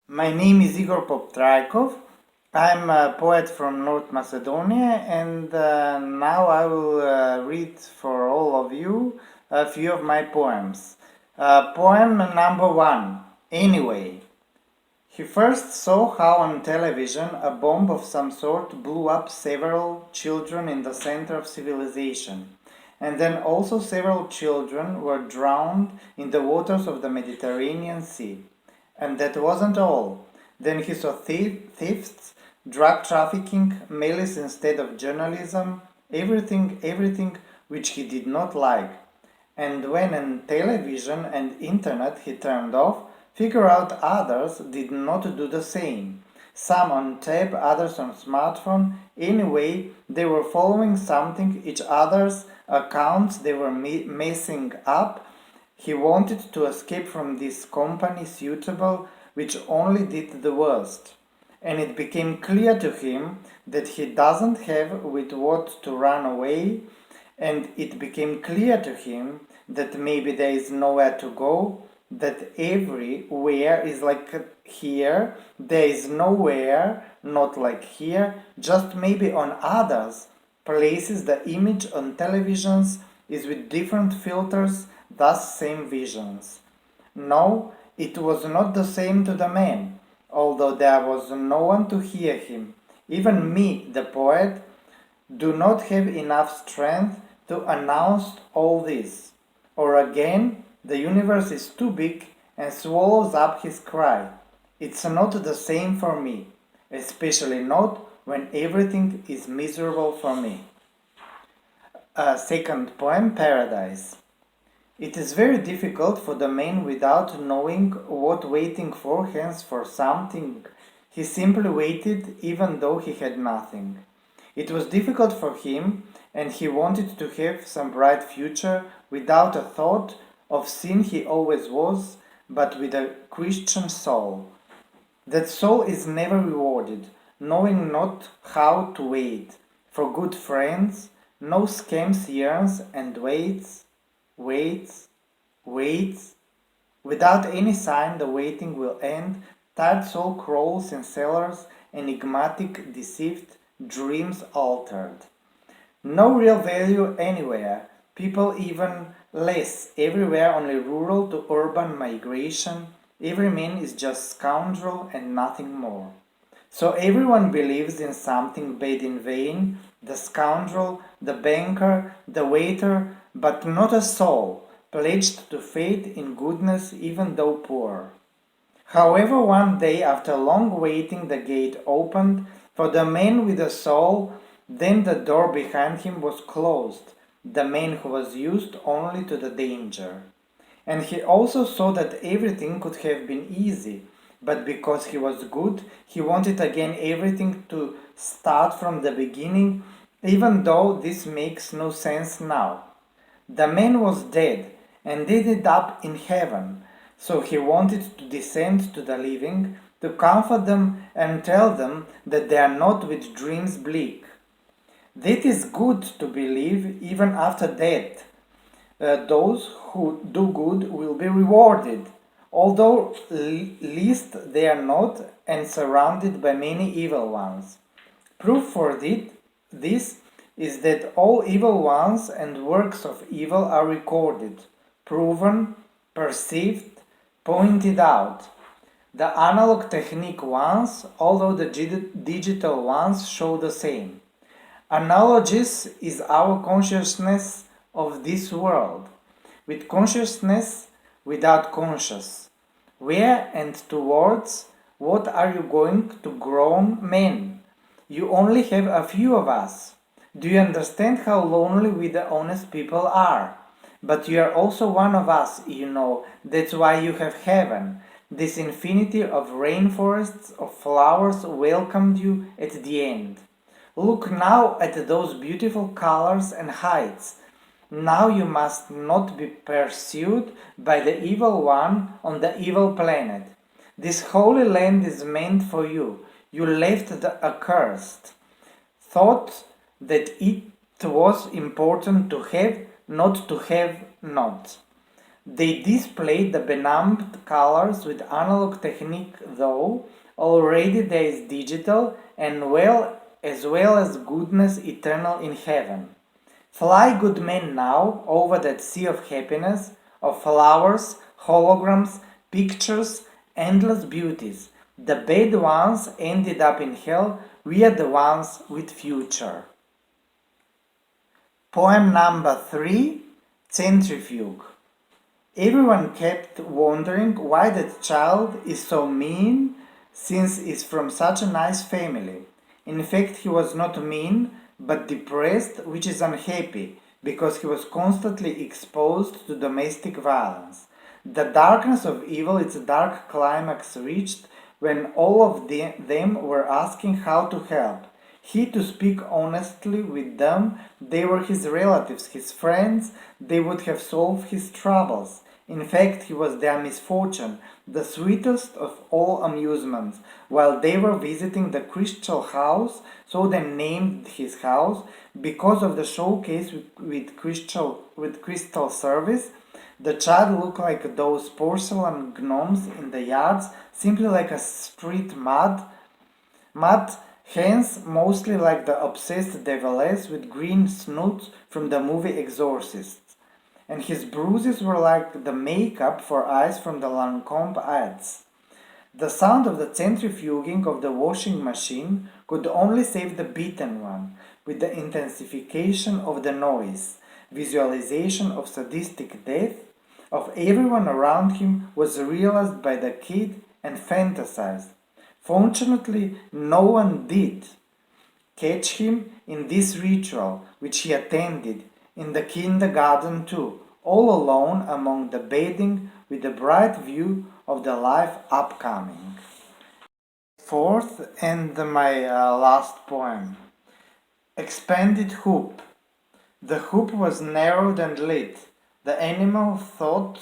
My name is Igor Pop Trajkov. I'm a poet from North Macedonia, and now I will read for all of you a few of my poems. Poem number one. Anyway. He first saw how on television a bomb of some sort blew up several children in the center of civilization, and then also several children were drowned in the waters of the Mediterranean Sea. And that wasn't all. Then he saw thefts, drug trafficking, malice instead of journalism, everything which he did not like. And when on television and internet he turned off, figure out others did not do the same. Some on tape, others on smartphone. Anyway, they were following something, each other's accounts they were messing up. He wanted to escape from this company suitable, which only did the worst. And it became clear to him that he doesn't have with what to run away, and it became clear to him that maybe there is nowhere to go, that everywhere is like here, there is nowhere not like here, just maybe on others places the image on televisions is with different filters, thus same visions. No, it was not the same to the man, although there was no one to hear him. Even me, the poet, do not have enough strength to announce all this. Or again, the universe is too big and swallows up his cry. It's not the same for me, especially not when everything is miserable for me. Second poem, Paradise. It is very difficult for the man without knowing what waiting for, hence for something. He simply waited even though he had nothing. It was difficult for him, and he wanted to have some bright future without a thought of sin he always was, but with a Christian soul. That soul is never rewarded, knowing not how to wait. For good friends, no scams yearns and waits, without any sign the waiting will end. Tired soul crawls in cellars, enigmatic, deceived, dreams altered. No real value anywhere, people even less, everywhere only rural to urban migration. Every man is just scoundrel and nothing more. So everyone believes in something bad in vain, the scoundrel, the banker, the waiter, but not a soul, pledged to faith in goodness even though poor. However, one day after long waiting the gate opened for the man with a soul, then the door behind him was closed, the man who was used only to the danger. And he also saw that everything could have been easy, but because he was good, he wanted again everything to start from the beginning, even though this makes no sense now. The man was dead and ended up in heaven, so he wanted to descend to the living, to comfort them and tell them that they are not with dreams bleak. That is good to believe even after death. Those who do good will be rewarded, although least they are not and surrounded by many evil ones. Proof for this is that all evil ones and works of evil are recorded, proven, perceived, pointed out. The analog technique ones, although the digital ones show the same. Analogies is our consciousness of this world, with consciousness without conscious. Where and towards what are you going to grown men? You only have a few of us. Do you understand how lonely we the honest people are? But you are also one of us, you know, that's why you have heaven. This infinity of rainforests, of flowers welcomed you at the end. Look now at those beautiful colors and heights. Now you must not be pursued by the evil one on the evil planet. This holy land is meant for you. You left the accursed. Thought that it was important to have, not to have not. They displayed the benumbed colors with analog technique, though already there is digital and well as goodness eternal in heaven. Fly, good men, now over that sea of happiness, of flowers, holograms, pictures, endless beauties. The bad ones ended up in hell, we are the ones with future. Poem number 3, Centrifuge. Everyone kept wondering why that child is so mean since he's from such a nice family. In fact, he was not mean but depressed, which is unhappy because he was constantly exposed to domestic violence. The darkness of evil, its dark climax reached when all of them were asking how to help. He to speak honestly with them, they were his relatives, his friends, they would have solved his troubles. In fact, he was their misfortune, the sweetest of all amusements. While they were visiting the Crystal House, so they named his house, because of the showcase with crystal service, the child looked like those porcelain gnomes in the yards, simply like a street mud, hence mostly like the obsessed devils with green snoots from the movie Exorcist. And his bruises were like the makeup for eyes from the Lancome ads. The sound of the centrifuging of the washing machine could only save the beaten one, with the intensification of the noise. Visualization of sadistic death of everyone around him was realized by the kid and fantasized. Fortunately, no one did catch him in this ritual which he attended in the kindergarten too, all alone among the bathing with a bright view of the life upcoming. Fourth and my last poem. Expanded hoop. The hoop was narrowed and lit. The animal thought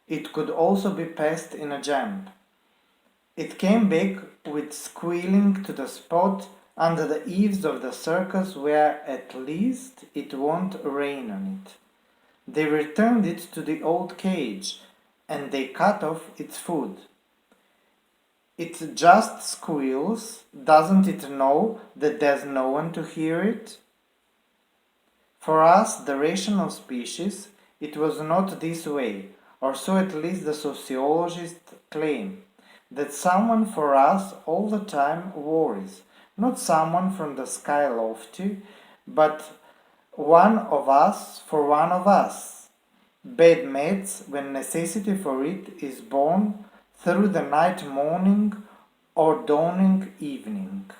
it could also be passed in a jump. It came back with squealing to the spot under the eaves of the circus where at least it won't rain on it. They returned it to the old cage and they cut off its food. It just squeals, doesn't it know that there's no one to hear it? For us, the rational species, it was not this way, or so at least the sociologists claim, that someone for us all the time worries, not someone from the sky lofty, but one of us for one of us. Bad mates when necessity for it is born through the night morning or dawning evening.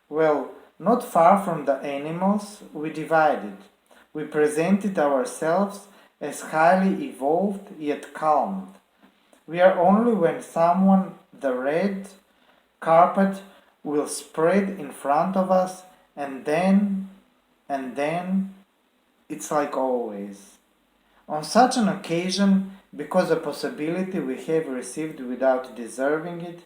Well, not far from the animals, we divided. We presented ourselves as highly evolved yet calmed. We are only when someone the red carpet will spread in front of us and then it's like always. On such an occasion, because a possibility we have received without deserving it,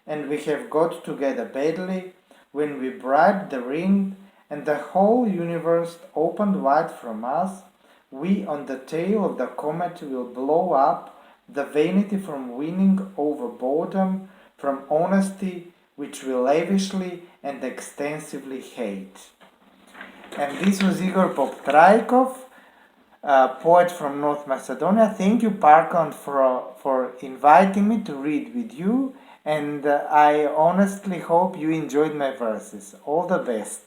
and we have got together badly, when we bribed the ring and the whole universe opened wide from us, we on the tail of the comet will blow up the vanity from winning over boredom, from honesty which we lavishly and extensively hate. And this was Igor Pop Trajkov, a poet from North Macedonia. Thank you, Parkland, for inviting me to read with you, and I honestly hope you enjoyed my verses. All the best.